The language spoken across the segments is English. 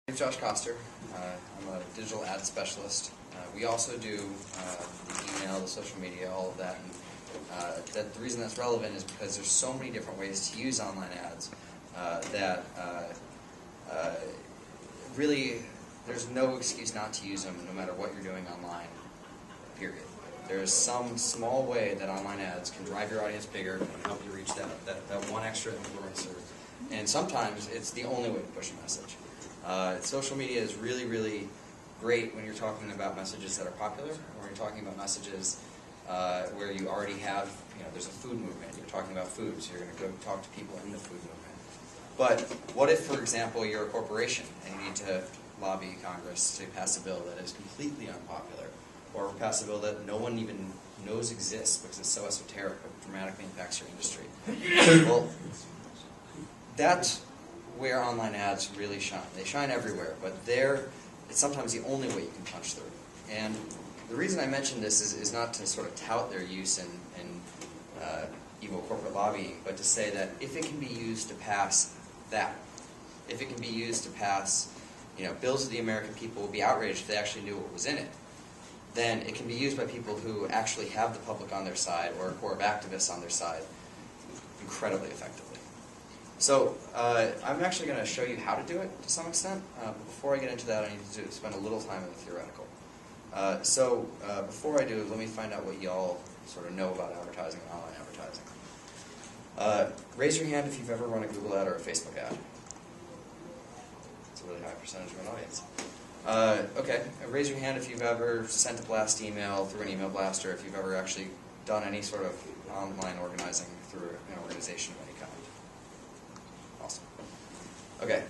My name is Chong Koster. I'm a digital ad specialist. We also do the email, the social media, all of that. And the reason that's relevant is because there's so many different ways to use online ads that really there's no excuse not to use them no matter what you're doing online, period. There's some small way that online ads can drive your audience bigger and help you reach that one extra influencer. And sometimes it's the only way to push a message. Social media is really, really great when you're talking about messages that are popular, or when you're talking about messages where you already have, there's a food movement. You're talking about food, so you're going to go talk to people in the food movement. But what if, for example, you're a corporation and you need to lobby Congress to pass a bill that is completely unpopular, or pass a bill that no one even knows exists because it's so esoteric but dramatically impacts your industry? Well, that's where online ads really shine. They shine everywhere, but it's sometimes the only way you can punch through. And the reason I mention this is not to sort of tout their use in evil corporate lobbying, but to say that if it can be used to pass that, if it can be used to pass, bills of the American people would be outraged if they actually knew what was in it, then it can be used by people who actually have the public on their side or who are activists on their side incredibly effectively. So I'm actually going to show you how to do it to some extent, but before I get into that I need to spend a little time in the theoretical. So before I do, let me find out what y'all sort of know about advertising and online advertising. Raise your hand if you've ever run a Google ad or a Facebook ad. It's a really high percentage of an audience. Okay, raise your hand if you've ever sent a blast email through an email blast, or if you've ever actually done any sort of online organizing through an organization of any kind. Awesome. Okay.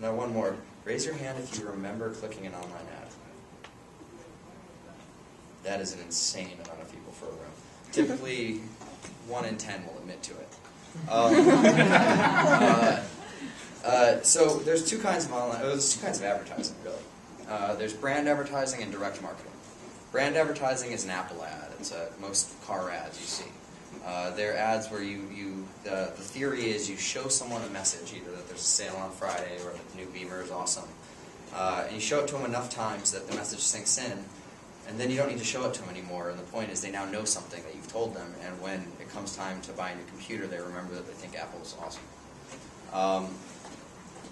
Now one more. Raise your hand if you remember clicking an online ad. That is an insane amount of people for a room. Typically, 1 in 10 will admit to it. So there's two kinds of advertising, really. There's brand advertising and direct marketing. Brand advertising is an Apple ad. It's most car ads you see. They're ads where the theory is you show someone a message, either that there's a sale on Friday or that the new Beamer is awesome, and you show it to them enough times that the message sinks in, and then you don't need to show it to them anymore, and the point is they now know something that you've told them, and when it comes time to buy a new computer, they remember that they think Apple is awesome.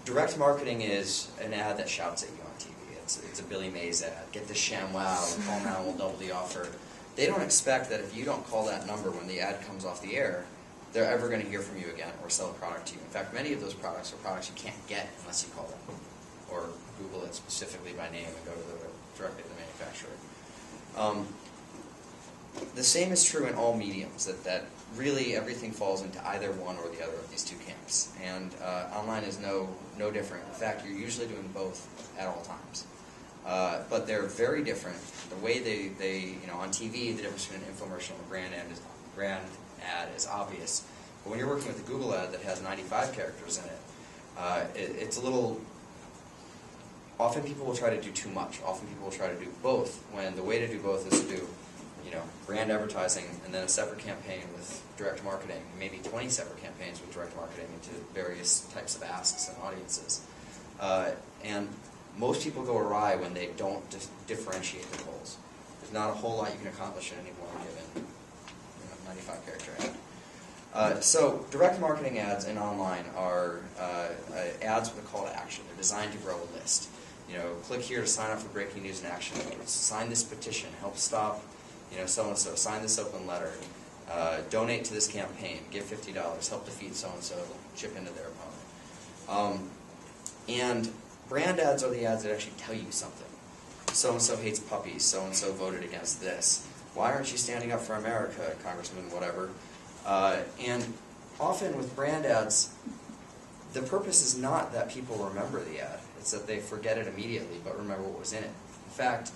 Direct marketing is an ad that shouts at you on TV. It's a Billy Mays ad. Get the ShamWow, call now and we'll double the offer. They don't expect that if you don't call that number when the ad comes off the air, they're ever going to hear from you again or sell a product to you. In fact, many of those products are products you can't get unless you call them, or Google it specifically by name and go directly to the manufacturer. The same is true in all mediums, that really everything falls into either one or the other of these two camps. And online is no different. In fact, you're usually doing both at all times. But they're very different. The way they on TV, the difference between an infomercial and a brand ad is obvious. But when you're working with a Google ad that has 95 characters in it, it's a little... Often people will try to do too much. Often people will try to do both, when the way to do both is to do brand advertising and then a separate campaign with direct marketing, maybe 20 separate campaigns with direct marketing into various types of asks and audiences. And most people go awry when they don't differentiate their goals. There's not a whole lot you can accomplish in any one given 95 character ad. So direct marketing ads in online are ads with a call to action. They're designed to grow a list. Click here to sign up for breaking news and action notes. Sign this petition. Help stop so-and-so. Sign this open letter. Donate to this campaign. Give $50. Help defeat so-and-so. Chip into their opponent. And brand ads are the ads that actually tell you something. So-and-so hates puppies. So-and-so voted against this. Why aren't you standing up for America, Congressman, whatever? And often with brand ads, the purpose is not that people remember the ad. It's that they forget it immediately but remember what was in it. In fact,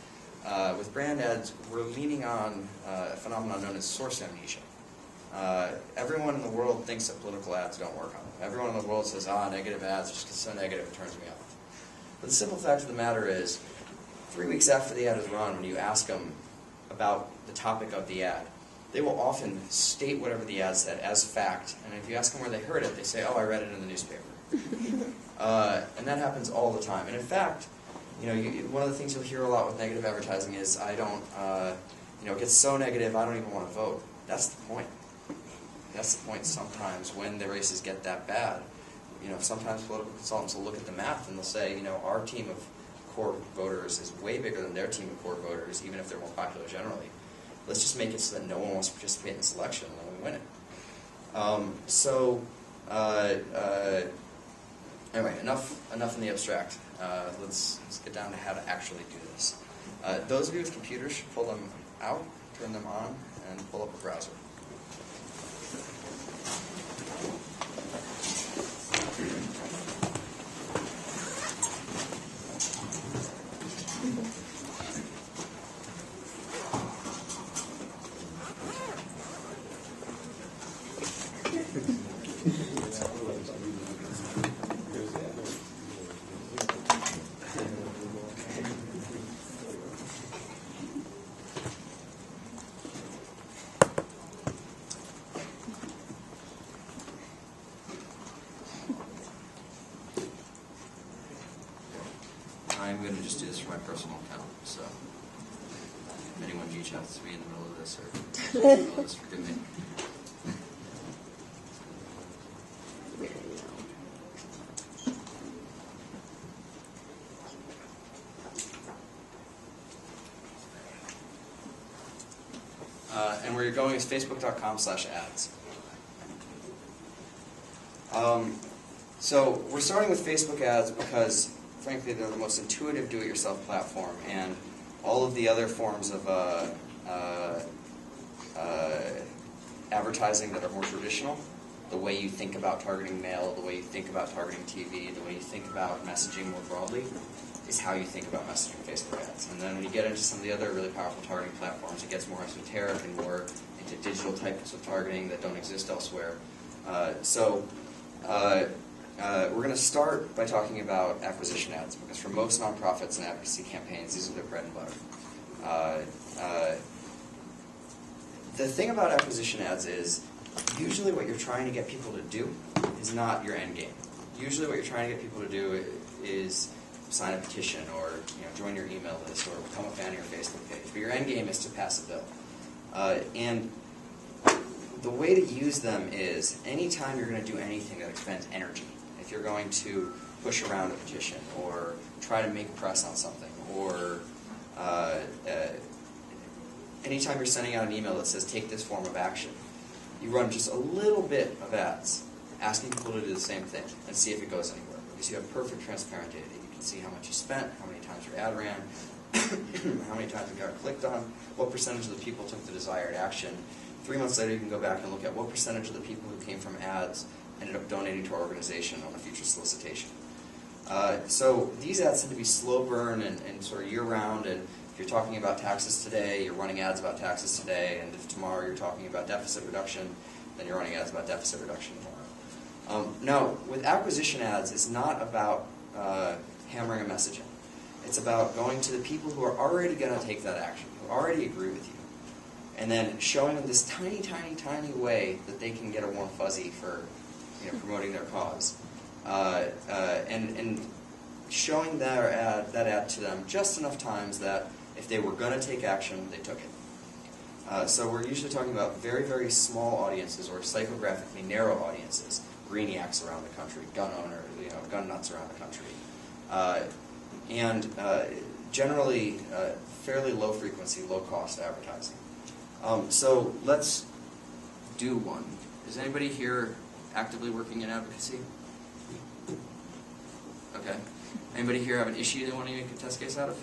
with brand ads, we're leaning on a phenomenon known as source amnesia. Everyone in the world thinks that political ads don't work on them. Everyone in the world says, negative ads, just 'cause it's so negative it turns me off. But the simple fact of the matter is, 3 weeks after the ad is run, when you ask them about the topic of the ad, they will often state whatever the ad said as fact, and if you ask them where they heard it, they say, I read it in the newspaper. And that happens all the time. And in fact, one of the things you'll hear a lot with negative advertising is, I don't, it gets so negative, I don't even want to vote. That's the point. That's the point sometimes when the races get that bad. Sometimes political consultants will look at the math and they'll say, our team of core voters is way bigger than their team of core voters, even if they're more popular generally. Let's just make it so that no one wants to participate in this election and then we win it. Anyway, enough in the abstract. Let's get down to how to actually do this. Those of you with computers should pull them out, turn them on, and pull up a browser. I'm going to just do this for my personal account, so if anyone G chats to me in the middle of this or in the middle of this, forgive me. And where you're going is facebook.com/ads. So we're starting with Facebook ads because, frankly, they're the most intuitive do-it-yourself platform, and all of the other forms of advertising that are more traditional, the way you think about targeting mail, the way you think about targeting TV, the way you think about messaging more broadly, is how you think about messaging Facebook ads. And then when you get into some of the other really powerful targeting platforms, it gets more esoteric and more into digital types of targeting that don't exist elsewhere. We're going to start by talking about acquisition ads, because for most nonprofits and advocacy campaigns, these are their bread and butter. The thing about acquisition ads is, usually what you're trying to get people to do is not your end game. Usually what you're trying to get people to do is sign a petition, or join your email list, or become a fan of your Facebook page. But your end game is to pass a bill. And the way to use them is, anytime you're going to do anything that expends energy, if you're going to push around a petition, or try to make press on something, or anytime you're sending out an email that says, take this form of action, you run just a little bit of ads asking people to do the same thing and see if it goes anywhere. Because you have perfect transparent data. You can see how much you spent, how many times your ad ran, how many times it got clicked on, what percentage of the people took the desired action. 3 months later, you can go back and look at what percentage of the people who came from ads ended up donating to our organization on a future solicitation. So these ads tend to be slow burn and sort of year-round, and if you're talking about taxes today, you're running ads about taxes today, and if tomorrow you're talking about deficit reduction, then you're running ads about deficit reduction tomorrow. Now, with acquisition ads, it's not about hammering a message in. It's about going to the people who are already going to take that action, who already agree with you, and then showing them this tiny, tiny, tiny way that they can get a warm fuzzy for promoting their cause. And showing that ad to them just enough times that if they were going to take action, they took it. So we're usually talking about very, very small audiences, or psychographically narrow audiences. Greeniacs around the country, gun owners, gun nuts around the country. And generally fairly low frequency, low cost advertising. So let's do one. Is anybody here actively working in advocacy? Okay. Anybody here have an issue they want to make a test case out of?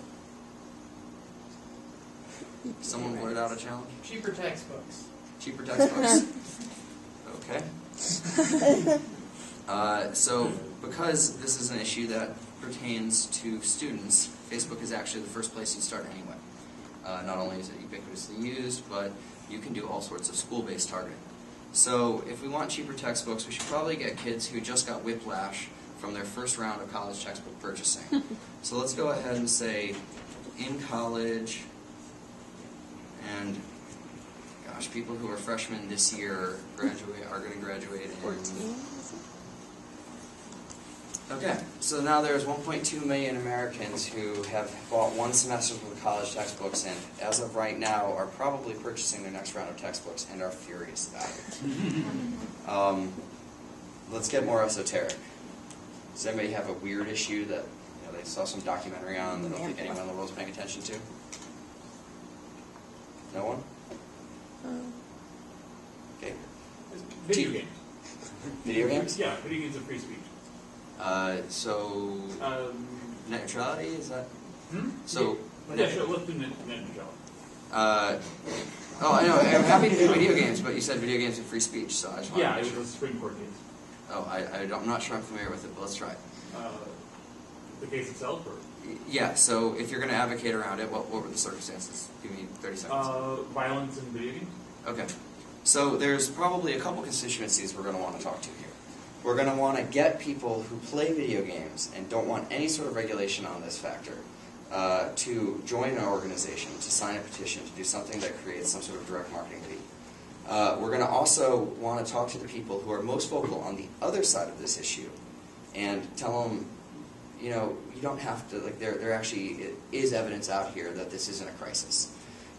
Someone blurt out a challenge? Cheaper textbooks. Cheaper textbooks. Okay. So because this is an issue that pertains to students, Facebook is actually the first place you start anyway. Not only is it ubiquitously used, but you can do all sorts of school-based targeting. So if we want cheaper textbooks, we should probably get kids who just got whiplash from their first round of college textbook purchasing. So let's go ahead and say, in college, and gosh, people who are freshmen this year are going to graduate in... 14. Okay, so now there's 1.2 million Americans who have bought one semester's worth of college textbooks and, as of right now, are probably purchasing their next round of textbooks and are furious about it. Let's get more esoteric. Does anybody have a weird issue that they saw some documentary on that I don't think anyone in the world's paying attention to? No one? Okay. Video games. Video games? Yeah, video games are free speech. So net neutrality, is that? So yeah, sure. Let's do net neutrality. Oh, I know. I'm happy to do video games, but you said video games are free speech, so I just want Yeah, to it make sure. was a Supreme Court case. Oh, I'm not sure I'm familiar with it, but let's try it. The case itself, or? Yeah. So if you're going to advocate around it, what were the circumstances? Give me 30 seconds. Violence in video games. Okay. So there's probably a couple constituencies we're going to want to talk to here. We're going to want to get people who play video games and don't want any sort of regulation on this factor to join an organization, to sign a petition, to do something that creates some sort of direct marketing fee. We're going to also want to talk to the people who are most vocal on the other side of this issue and tell them, you don't have to, there actually is evidence out here that this isn't a crisis.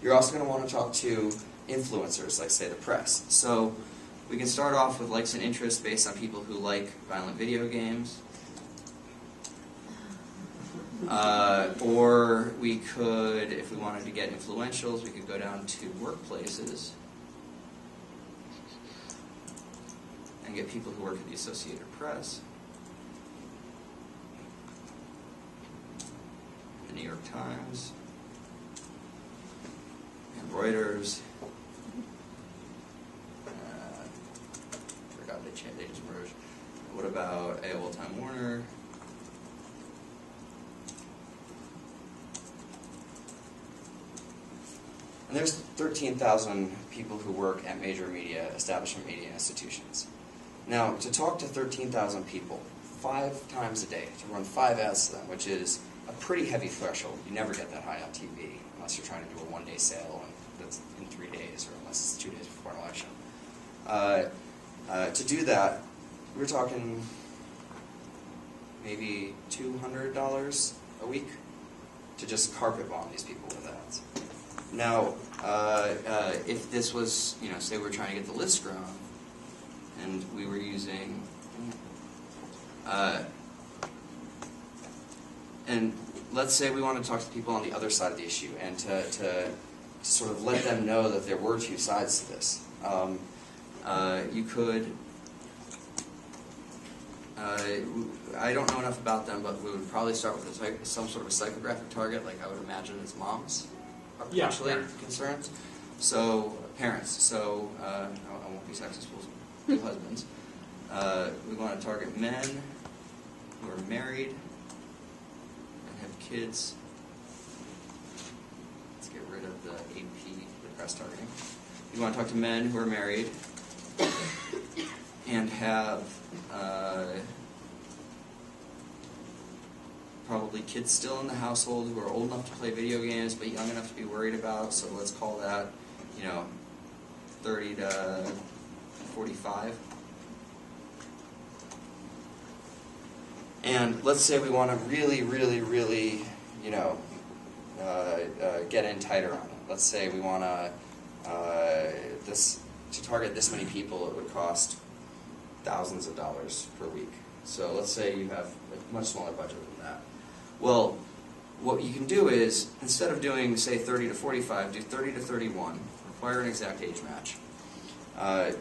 You're also going to want to talk to influencers, like, say, the press. So we can start off with likes and interests based on people who like violent video games. Or we could, if we wanted to get influentials, we could go down to workplaces and get people who work at the Associated Press, the New York Times, and Reuters. They just merged. What about AOL Time Warner? And there's 13,000 people who work at major media, establishment media institutions. Now, to talk to 13,000 people 5 times a day, to run 5 ads to them, which is a pretty heavy threshold. You never get that high on TV unless you're trying to do a one-day sale and that's in 3 days, or unless it's 2 days before an election. To do that, we're talking maybe $200 a week to just carpet bomb these people with ads. Now, if this was, say we're trying to get the list grown, and we were using, and let's say we want to talk to people on the other side of the issue, and to sort of let them know that there were 2 sides to this. You could, I don't know enough about them, but we would probably start with some sort of a psychographic target, like I would imagine as moms are potentially concerned. So parents, so I won't be sexist, we'll do husbands. We want to target men who are married and have kids. Let's get rid of the AP, the press targeting. You want to talk to men who are married and have probably kids still in the household who are old enough to play video games but young enough to be worried about, so let's call that, 30 to 45. And let's say we want to really, really, really, get in tighter on it. Let's say we want to target this many people, it would cost thousands of dollars per week. So let's say you have a much smaller budget than that. Well, what you can do is, instead of doing, say, 30 to 45, do 30 to 31, require an exact age match.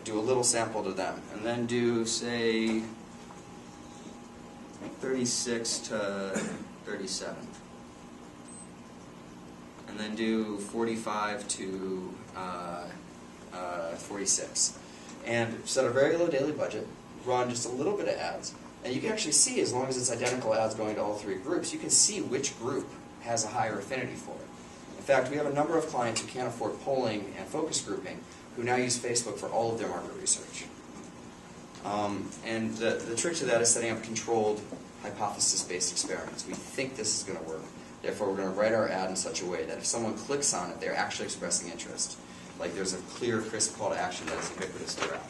Do a little sample to them, and then do, say, 36 to 37. And then do 45 to 46. And set a very low daily budget, run just a little bit of ads, and you can actually see, as long as it's identical ads going to all 3 groups, you can see which group has a higher affinity for it. In fact, we have a number of clients who can't afford polling and focus grouping who now use Facebook for all of their market research. And the trick to that is setting up controlled hypothesis-based experiments. We think this is going to work. Therefore, we're going to write our ad in such a way that if someone clicks on it, they're actually expressing interest. Like there's a clear, crisp call to action that is ubiquitous throughout.